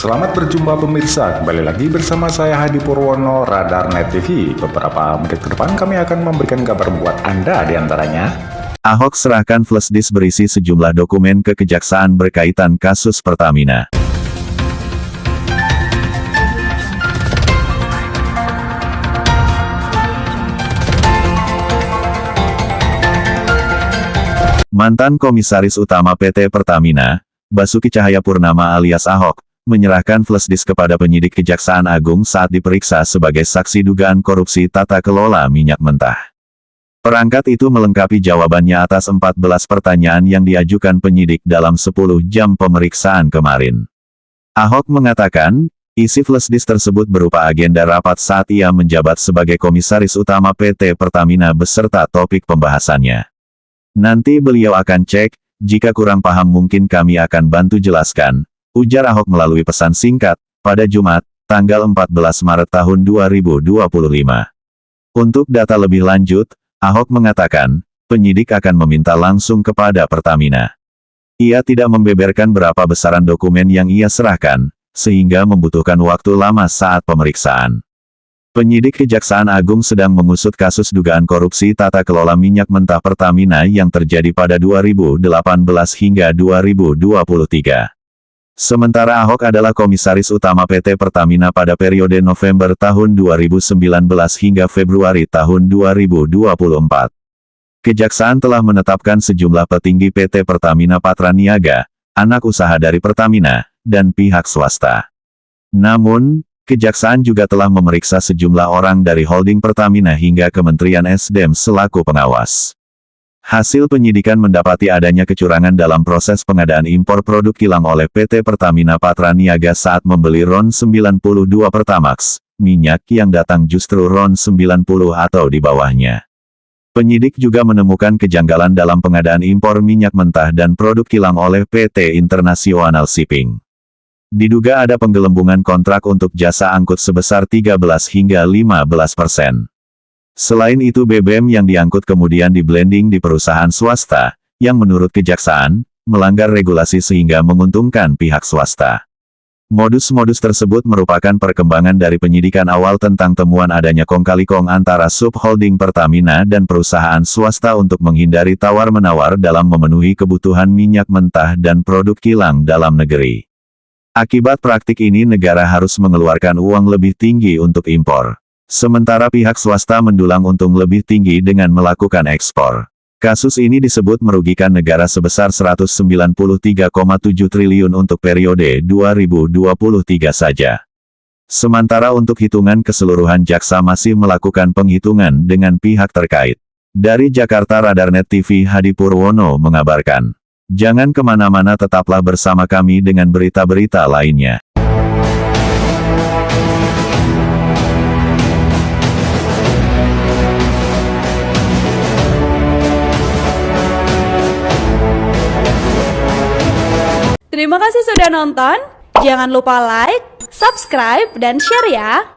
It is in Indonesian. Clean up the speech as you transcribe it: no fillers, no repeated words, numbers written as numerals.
Selamat berjumpa pemirsa, kembali lagi bersama saya Hadi Purwono, Radar Net TV. Beberapa menit ke depan kami akan memberikan kabar buat Anda diantaranya. Ahok serahkan flash disk berisi sejumlah dokumen ke Kejaksaan berkaitan kasus Pertamina. Mantan Komisaris Utama PT Pertamina, Basuki Cahayapurnama alias Ahok, menyerahkan flash disk kepada penyidik Kejaksaan Agung saat diperiksa sebagai saksi dugaan korupsi tata kelola minyak mentah. Perangkat itu melengkapi jawabannya atas 14 pertanyaan yang diajukan penyidik dalam 10 jam pemeriksaan kemarin. Ahok mengatakan, isi flash disk tersebut berupa agenda rapat saat ia menjabat sebagai Komisaris Utama PT Pertamina beserta topik pembahasannya. Nanti beliau akan cek, jika kurang paham mungkin kami akan bantu jelaskan, ujar Ahok melalui pesan singkat, pada Jumat, tanggal 14 Maret tahun 2025. Untuk data lebih lanjut, Ahok mengatakan, penyidik akan meminta langsung kepada Pertamina. Ia tidak membeberkan berapa besaran dokumen yang ia serahkan, sehingga membutuhkan waktu lama saat pemeriksaan. Penyidik Kejaksaan Agung sedang mengusut kasus dugaan korupsi tata kelola minyak mentah Pertamina yang terjadi pada 2018 hingga 2023. Sementara Ahok adalah Komisaris Utama PT Pertamina pada periode November tahun 2019 hingga Februari tahun 2024. Kejaksaan telah menetapkan sejumlah petinggi PT Pertamina Patraniaga, anak usaha dari Pertamina, dan pihak swasta. Namun, Kejaksaan juga telah memeriksa sejumlah orang dari holding Pertamina hingga Kementerian SDM selaku pengawas. Hasil penyidikan mendapati adanya kecurangan dalam proses pengadaan impor produk kilang oleh PT Pertamina Patraniaga saat membeli RON 92 Pertamax, minyak yang datang justru RON 90 atau di bawahnya. Penyidik juga menemukan kejanggalan dalam pengadaan impor minyak mentah dan produk kilang oleh PT International Shipping. Diduga ada penggelembungan kontrak untuk jasa angkut sebesar 13 hingga 15%. Selain itu BBM yang diangkut kemudian di-blending di perusahaan swasta, yang menurut Kejaksaan, melanggar regulasi sehingga menguntungkan pihak swasta. Modus-modus tersebut merupakan perkembangan dari penyidikan awal tentang temuan adanya kong-kali-kong antara subholding Pertamina dan perusahaan swasta untuk menghindari tawar-menawar dalam memenuhi kebutuhan minyak mentah dan produk kilang dalam negeri. Akibat praktik ini negara harus mengeluarkan uang lebih tinggi untuk impor. Sementara pihak swasta mendulang untung lebih tinggi dengan melakukan ekspor. Kasus ini disebut merugikan negara sebesar 193,7 triliun untuk periode 2023 saja. Sementara untuk hitungan keseluruhan jaksa masih melakukan penghitungan dengan pihak terkait. Dari Jakarta Radar Net TV Hadi Purwono mengabarkan. Jangan kemana-mana, tetaplah bersama kami dengan berita-berita lainnya. Terima kasih sudah nonton. Jangan lupa like, subscribe, dan share ya.